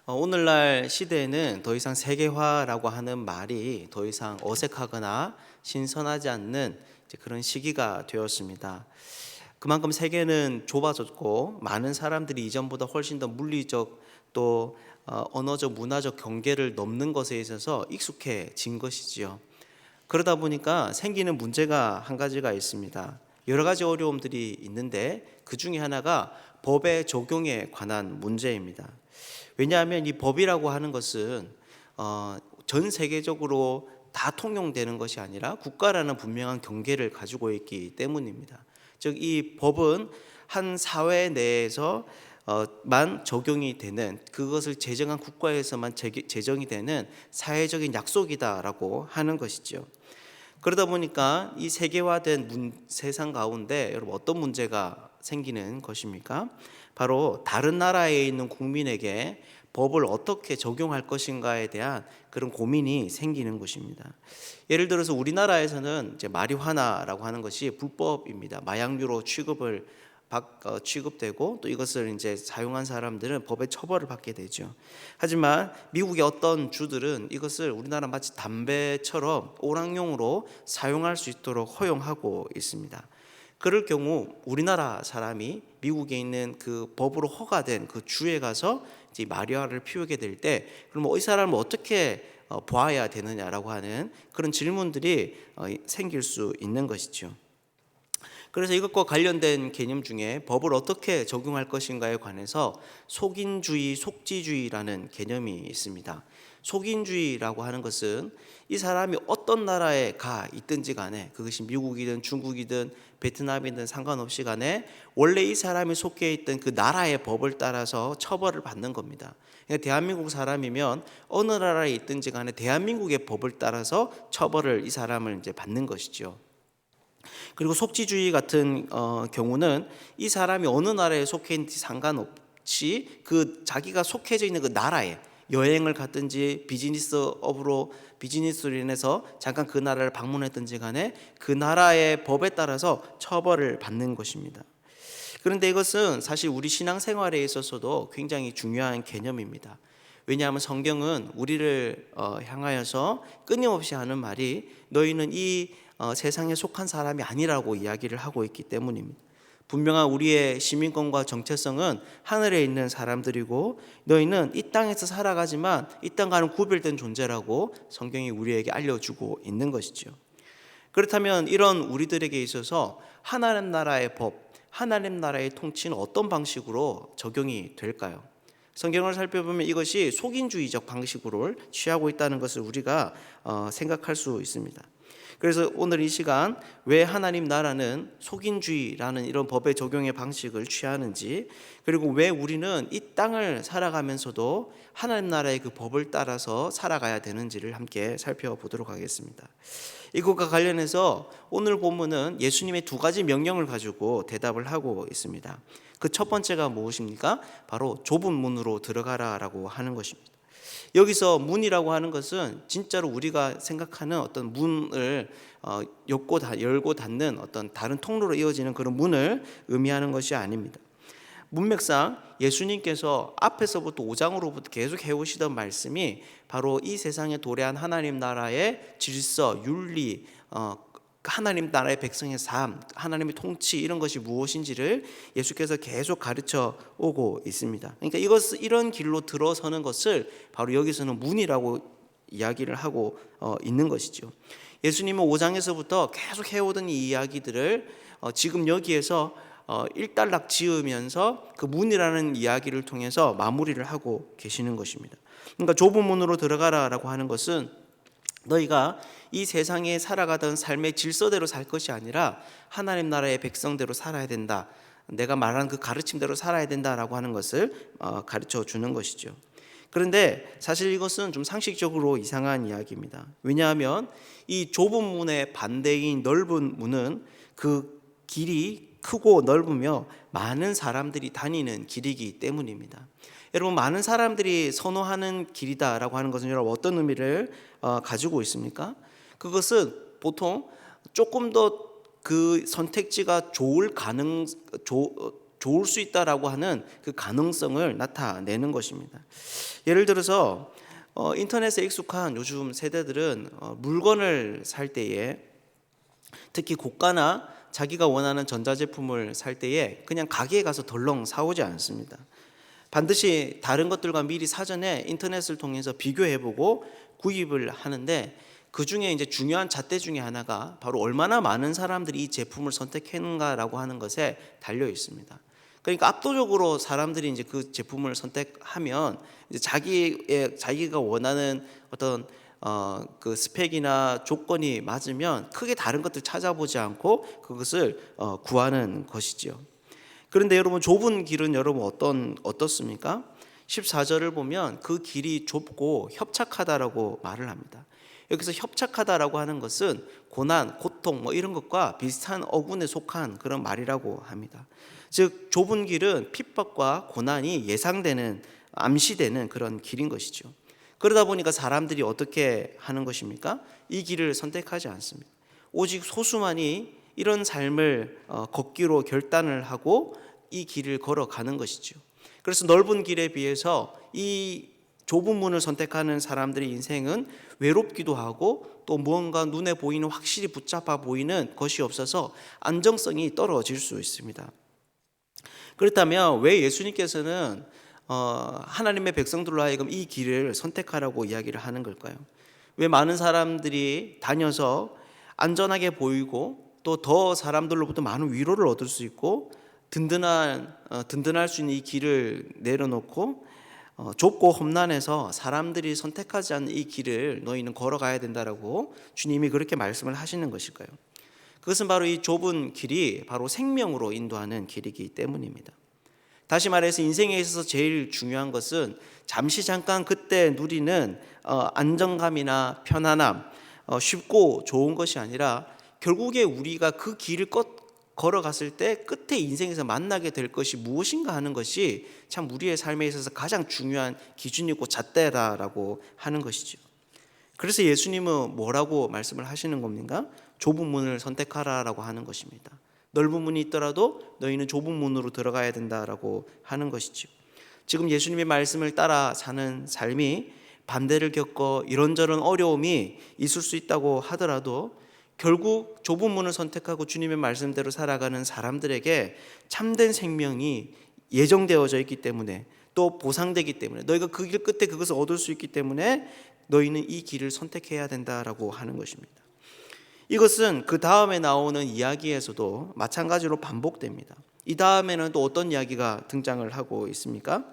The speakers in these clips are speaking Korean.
오늘날 시대에는 더 이상 세계화라고 하는 말이 더 이상 어색하거나 신선하지 않는 그런 시기가 되었습니다. 그만큼 세계는 좁아졌고 많은 사람들이 이전보다 훨씬 더 물리적 또 언어적 문화적 경계를 넘는 것에 있어서 익숙해진 것이지요. 그러다 보니까 생기는 문제가 한 가지가 있습니다. 여러 가지 어려움들이 있는데 그 중에 하나가 법의 적용에 관한 문제입니다. 왜냐하면 이 법이라고 하는 것은 전 세계적으로 다 통용되는 것이 아니라 국가라는 분명한 경계를 가지고 있기 때문입니다. 즉 이 법은 한 사회 내에서 만 적용이 되는, 그것을 제정한 국가에서만 제정이 되는 사회적인 약속이다라고 하는 것이죠. 그러다 보니까 이 세계화된 세상 가운데 여러분 어떤 문제가 생기는 것입니까? 바로 다른 나라에 있는 국민에게 법을 어떻게 적용할 것인가에 대한 그런 고민이 생기는 것입니다. 예를 들어서 우리나라에서는 이제 마리화나라고 하는 것이 불법입니다. 마약류로 취급되고 또 이것을 이제 사용한 사람들은 법의 처벌을 받게 되죠. 하지만 미국의 어떤 주들은 이것을 우리나라 마치 담배처럼 오락용으로 사용할 수 있도록 허용하고 있습니다. 그럴 경우 우리나라 사람이 미국에 있는 그 법으로 허가된 그 주에 가서 이제 마리화를 피우게 될 때, 그럼 이 사람을 어떻게 보아야 되느냐라고 하는 그런 질문들이 생길 수 있는 것이죠. 그래서 이것과 관련된 개념 중에 법을 어떻게 적용할 것인가에 관해서 속인주의, 속지주의라는 개념이 있습니다. 속인주의라고 하는 것은 이 사람이 어떤 나라에 가 있든지 간에, 그것이 미국이든 중국이든 베트남이든 상관없이 간에 원래 이 사람이 속해 있던 그 나라의 법을 따라서 처벌을 받는 겁니다. 그러니까 대한민국 사람이면 어느 나라에 있든지 간에 대한민국의 법을 따라서 처벌을 이 사람을 이제 받는 것이죠. 그리고 속지주의 같은 경우는 이 사람이 어느 나라에 속해 있는지 상관없이 그 자기가 속해져 있는 그 나라에 여행을 갔든지 비즈니스로 인해서 잠깐 그 나라를 방문했든지 간에 그 나라의 법에 따라서 처벌을 받는 것입니다. 그런데 이것은 사실 우리 신앙생활에 있어서도 굉장히 중요한 개념입니다. 왜냐하면 성경은 우리를 향하여서 끊임없이 하는 말이 너희는 이 세상에 속한 사람이 아니라고 이야기를 하고 있기 때문입니다. 분명한 우리의 시민권과 정체성은 하늘에 있는 사람들이고 너희는 이 땅에서 살아가지만 이 땅과는 구별된 존재라고 성경이 우리에게 알려주고 있는 것이죠. 그렇다면 이런 우리들에게 있어서 하나님 나라의 법, 하나님 나라의 통치는 어떤 방식으로 적용이 될까요? 성경을 살펴보면 이것이 속인주의적 방식으로 취하고 있다는 것을 우리가 생각할 수 있습니다. 그래서 오늘 이 시간 왜 하나님 나라는 속인주의라는 이런 법의 적용의 방식을 취하는지, 그리고 왜 우리는 이 땅을 살아가면서도 하나님 나라의 그 법을 따라서 살아가야 되는지를 함께 살펴보도록 하겠습니다. 이것과 관련해서 오늘 본문은 예수님의 두 가지 명령을 가지고 대답을 하고 있습니다. 그 첫 번째가 무엇입니까? 바로 좁은 문으로 들어가라라고 하는 것입니다. 여기서 문이라고 하는 것은 진짜로 우리가 생각하는 어떤 문을 열고 닫는 어떤 다른 통로로 이어지는 그런 문을 의미하는 것이 아닙니다. 문맥상 예수님께서 앞에서부터 5장으로부터 계속 해오시던 말씀이 바로 이 세상에 도래한 하나님 나라의 질서, 윤리, 하나님 나라의 백성의 삶, 하나님의 통치, 이런 것이 무엇인지를 예수께서 계속 가르쳐 오고 있습니다. 그러니까 이런 길로 들어서는 것을 바로 여기서는 문이라고 이야기를 하고 있는 것이죠. 예수님은 5장에서부터 계속 해오던 이 이야기들을 지금 여기에서 일단락 지으면서 그 문이라는 이야기를 통해서 마무리를 하고 계시는 것입니다. 그러니까 좁은 문으로 들어가라라고 하는 것은 너희가 이 세상에 살아가던 삶의 질서대로 살 것이 아니라 하나님 나라의 백성대로 살아야 된다, 내가 말하는 그 가르침대로 살아야 된다라고 하는 것을 가르쳐 주는 것이죠. 그런데 사실 이것은 좀 상식적으로 이상한 이야기입니다. 왜냐하면 이 좁은 문의 반대인 넓은 문은 그 길이 크고 넓으며 많은 사람들이 다니는 길이기 때문입니다. 여러분, 많은 사람들이 선호하는 길이다라고 하는 것은 여러분 어떤 의미를 가지고 있습니까? 그것은 보통 조금 더 그 선택지가 좋을 수 있다라고 하는 그 가능성을 나타내는 것입니다. 예를 들어서 인터넷에 익숙한 요즘 세대들은 물건을 살 때에, 특히 고가나 자기가 원하는 전자제품을 살 때에 그냥 가게에 가서 덜렁 사오지 않습니다. 반드시 다른 것들과 미리 사전에 인터넷을 통해서 비교해보고 구입을 하는데, 그 중에 이제 중요한 잣대 중에 하나가 바로 얼마나 많은 사람들이 이 제품을 선택했는가라고 하는 것에 달려 있습니다. 그러니까 압도적으로 사람들이 이제 그 제품을 선택하면 이제 자기가 원하는 어떤 그 스펙이나 조건이 맞으면 크게 다른 것들 찾아보지 않고 그것을 구하는 것이죠. 그런데 여러분, 좁은 길은 여러분 어떻습니까? 14절을 보면 그 길이 좁고 협착하다라고 말을 합니다. 여기서 협착하다라고 하는 것은 고난, 고통 이런 것과 비슷한 어군에 속한 그런 말이라고 합니다. 즉 좁은 길은 핍박과 고난이 예상되는, 암시되는 그런 길인 것이죠. 그러다 보니까 사람들이 어떻게 하는 것입니까? 이 길을 선택하지 않습니다. 오직 소수만이 이런 삶을 걷기로 결단을 하고 이 길을 걸어가는 것이죠. 그래서 넓은 길에 비해서 이 좁은 문을 선택하는 사람들의 인생은 외롭기도 하고 또 무언가 눈에 보이는, 확실히 붙잡아 보이는 것이 없어서 안정성이 떨어질 수 있습니다. 그렇다면 왜 예수님께서는 하나님의 백성들로 하여금 이 길을 선택하라고 이야기를 하는 걸까요? 왜 많은 사람들이 다녀서 안전하게 보이고 또 더 사람들로부터 많은 위로를 얻을 수 있고 든든할 수 있는 이 길을 내려놓고 좁고 험난해서 사람들이 선택하지 않는 이 길을 너희는 걸어가야 된다라고 주님이 그렇게 말씀을 하시는 것일까요? 그것은 바로 이 좁은 길이 바로 생명으로 인도하는 길이기 때문입니다. 다시 말해서 인생에 있어서 제일 중요한 것은 잠시 잠깐 그때 누리는 안정감이나 편안함, 쉽고 좋은 것이 아니라 결국에 우리가 그 길을 걸어갔을 때 끝에 인생에서 만나게 될 것이 무엇인가 하는 것이 참 우리의 삶에 있어서 가장 중요한 기준이고 잣대라고 하는 것이죠. 그래서 예수님은 뭐라고 말씀을 하시는 겁니까? 좁은 문을 선택하라라고 하는 것입니다. 넓은 문이 있더라도 너희는 좁은 문으로 들어가야 된다라고 하는 것이죠. 지금 예수님의 말씀을 따라 사는 삶이 반대를 겪어 이런저런 어려움이 있을 수 있다고 하더라도 결국 좁은 문을 선택하고 주님의 말씀대로 살아가는 사람들에게 참된 생명이 예정되어져 있기 때문에, 또 보상되기 때문에, 너희가 그 길 끝에 그것을 얻을 수 있기 때문에 너희는 이 길을 선택해야 된다라고 하는 것입니다. 이것은 그 다음에 나오는 이야기에서도 마찬가지로 반복됩니다. 이 다음에는 또 어떤 이야기가 등장을 하고 있습니까?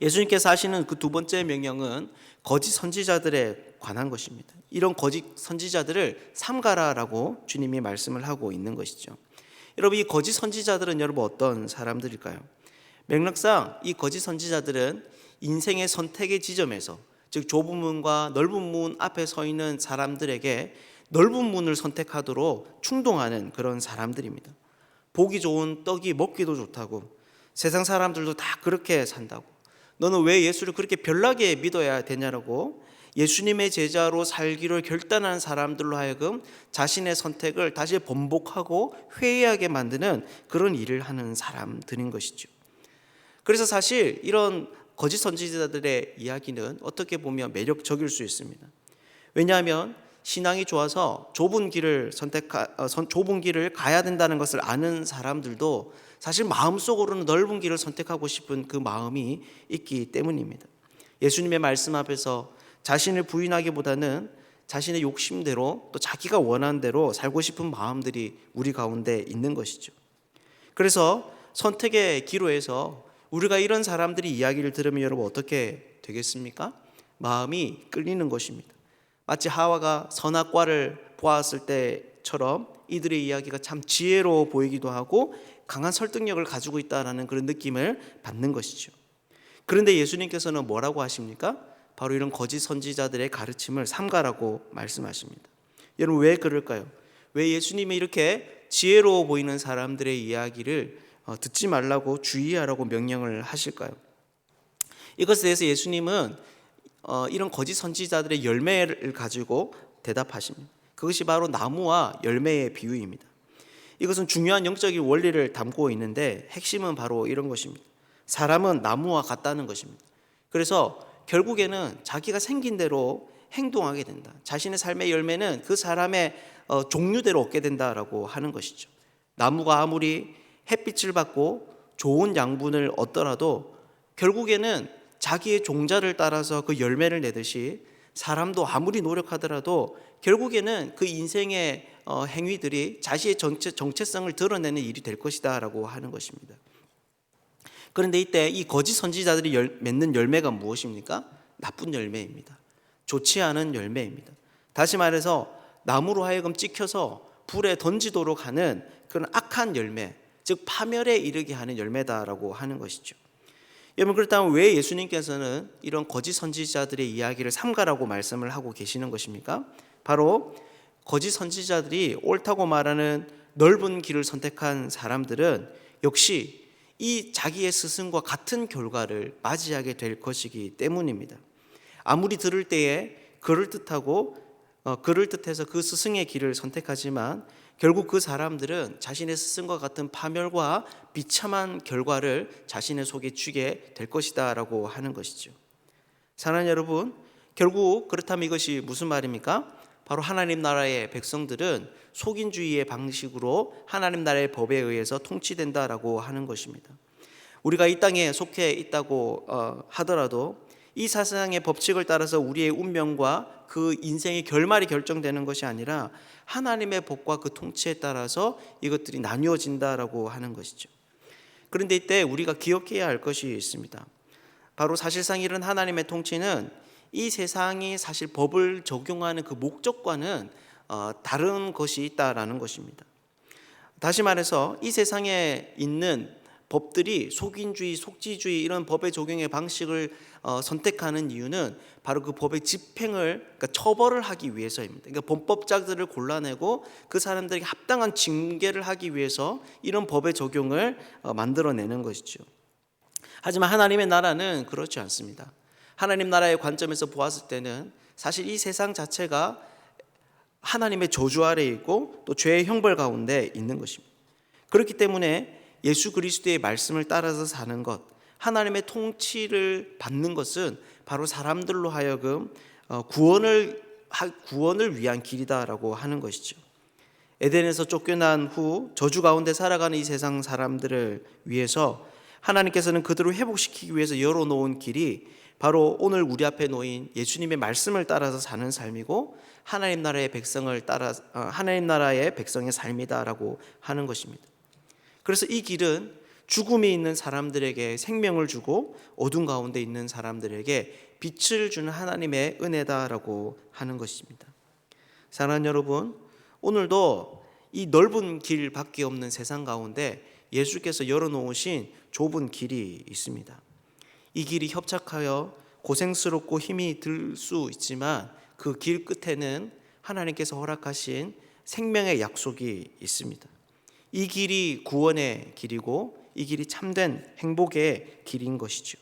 예수님께서 하시는 그 두 번째 명령은 거짓 선지자들에 관한 것입니다. 이런 거짓 선지자들을 삼가라라고 주님이 말씀을 하고 있는 것이죠. 여러분, 이 거짓 선지자들은 여러분 어떤 사람들일까요? 맥락상 이 거짓 선지자들은 인생의 선택의 지점에서, 즉 좁은 문과 넓은 문 앞에 서 있는 사람들에게 넓은 문을 선택하도록 충동하는 그런 사람들입니다. 보기 좋은 떡이 먹기도 좋다고, 세상 사람들도 다 그렇게 산다고, 너는 왜 예수를 그렇게 별나게 믿어야 되냐라고 예수님의 제자로 살기를 결단한 사람들로 하여금 자신의 선택을 다시 번복하고 회의하게 만드는 그런 일을 하는 사람들인 것이죠. 그래서 사실 이런 거짓 선지자들의 이야기는 어떻게 보면 매력적일 수 있습니다. 왜냐하면 신앙이 좋아서 좁은 길을 가야 된다는 것을 아는 사람들도 사실 마음속으로는 넓은 길을 선택하고 싶은 그 마음이 있기 때문입니다. 예수님의 말씀 앞에서 자신을 부인하기보다는 자신의 욕심대로, 또 자기가 원하는 대로 살고 싶은 마음들이 우리 가운데 있는 것이죠. 그래서 선택의 기로에서 우리가 이런 사람들이 이야기를 들으면 여러분 어떻게 되겠습니까? 마음이 끌리는 것입니다. 마치 하와가 선악과를 보았을 때처럼 이들의 이야기가 참 지혜로워 보이기도 하고 강한 설득력을 가지고 있다는 그런 느낌을 받는 것이죠. 그런데 예수님께서는 뭐라고 하십니까? 바로 이런 거짓 선지자들의 가르침을 삼가라고 말씀하십니다. 여러분, 왜 그럴까요? 왜 예수님이 이렇게 지혜로워 보이는 사람들의 이야기를 듣지 말라고 주의하라고 명령을 하실까요? 이것에 대해서 예수님은 이런 거짓 선지자들의 열매를 가지고 대답하십니다. 그것이 바로 나무와 열매의 비유입니다. 이것은 중요한 영적인 원리를 담고 있는데 핵심은 바로 이런 것입니다. 사람은 나무와 같다는 것입니다. 그래서 결국에는 자기가 생긴 대로 행동하게 된다. 자신의 삶의 열매는 그 사람의 종류대로 얻게 된다라고 하는 것이죠. 나무가 아무리 햇빛을 받고 좋은 양분을 얻더라도 결국에는 자기의 종자를 따라서 그 열매를 내듯이 사람도 아무리 노력하더라도 결국에는 그 인생의 행위들이 자신의 정체성을 드러내는 일이 될 것이다 라고 하는 것입니다. 그런데 이때 이 거짓 선지자들이 맺는 열매가 무엇입니까? 나쁜 열매입니다. 좋지 않은 열매입니다. 다시 말해서 나무로 하여금 찍혀서 불에 던지도록 하는 그런 악한 열매, 즉 파멸에 이르게 하는 열매다라고 하는 것이죠. 여러분, 그렇다면 왜 예수님께서는 이런 거짓 선지자들의 이야기를 삼가라고 말씀을 하고 계시는 것입니까? 바로 거짓 선지자들이 옳다고 말하는 넓은 길을 선택한 사람들은 역시 이 자기의 스승과 같은 결과를 맞이하게 될 것이기 때문입니다. 아무리 들을 때에 그럴듯해서 그 스승의 길을 선택하지만 결국 그 사람들은 자신의 스승과 같은 파멸과 비참한 결과를 자신의 속에 쥐게 될 것이다 라고 하는 것이죠. 사랑하는 여러분, 결국 그렇다면 이것이 무슨 말입니까? 바로 하나님 나라의 백성들은 속인주의의 방식으로 하나님 나라의 법에 의해서 통치된다라고 하는 것입니다. 우리가 이 땅에 속해 있다고 하더라도 이 세상의 법칙을 따라서 우리의 운명과 그 인생의 결말이 결정되는 것이 아니라 하나님의 법과 그 통치에 따라서 이것들이 나뉘어진다라고 하는 것이죠. 그런데 이때 우리가 기억해야 할 것이 있습니다. 바로 사실상 이런 하나님의 통치는 이 세상이 사실 법을 적용하는 그 목적과는 다른 것이 있다라는 것입니다. 다시 말해서 이 세상에 있는 법들이 속인주의, 속지주의 이런 법의 적용의 방식을 선택하는 이유는 바로 그 법의 집행을, 그러니까 처벌을 하기 위해서입니다. 그러니까 범법자들을 골라내고 그 사람들에게 합당한 징계를 하기 위해서 이런 법의 적용을 만들어내는 것이죠. 하지만 하나님의 나라는 그렇지 않습니다. 하나님 나라의 관점에서 보았을 때는 사실 이 세상 자체가 하나님의 저주 아래에 있고 또 죄의 형벌 가운데 있는 것입니다. 그렇기 때문에 예수 그리스도의 말씀을 따라서 사는 것, 하나님의 통치를 받는 것은 바로 사람들로 하여금 구원을 위한 길이다라고 하는 것이죠. 에덴에서 쫓겨난 후 저주 가운데 살아가는 이 세상 사람들을 위해서 하나님께서는 그들을 회복시키기 위해서 열어놓은 길이 바로 오늘 우리 앞에 놓인 예수님의 말씀을 따라서 사는 삶이고 하나님 나라의 백성의 삶이다라고 하는 것입니다. 그래서 이 길은 죽음이 있는 사람들에게 생명을 주고 어둠 가운데 있는 사람들에게 빛을 주는 하나님의 은혜다라고 하는 것입니다. 사랑하는 여러분, 오늘도 이 넓은 길밖에 없는 세상 가운데 예수께서 열어놓으신 좁은 길이 있습니다. 이 길이 협착하여 고생스럽고 힘이 들 수 있지만 그 길 끝에는 하나님께서 허락하신 생명의 약속이 있습니다. 이 길이 구원의 길이고 이 길이 참된 행복의 길인 것이죠.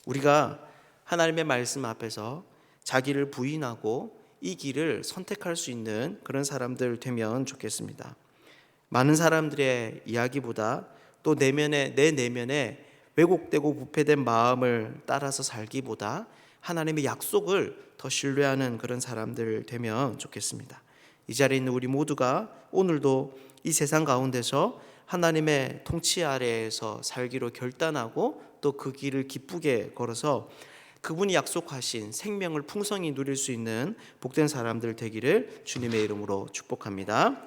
우리가 하나님의 말씀 앞에서 자기를 부인하고 이 길을 선택할 수 있는 그런 사람들 되면 좋겠습니다. 많은 사람들의 이야기보다 또 내 내면에 왜곡되고 부패된 마음을 따라서 살기보다 하나님의 약속을 더 신뢰하는 그런 사람들 되면 좋겠습니다. 이 자리에 있는 우리 모두가 오늘도 이 세상 가운데서 하나님의 통치 아래에서 살기로 결단하고 또 그 길을 기쁘게 걸어서 그분이 약속하신 생명을 풍성히 누릴 수 있는 복된 사람들 되기를 주님의 이름으로 축복합니다.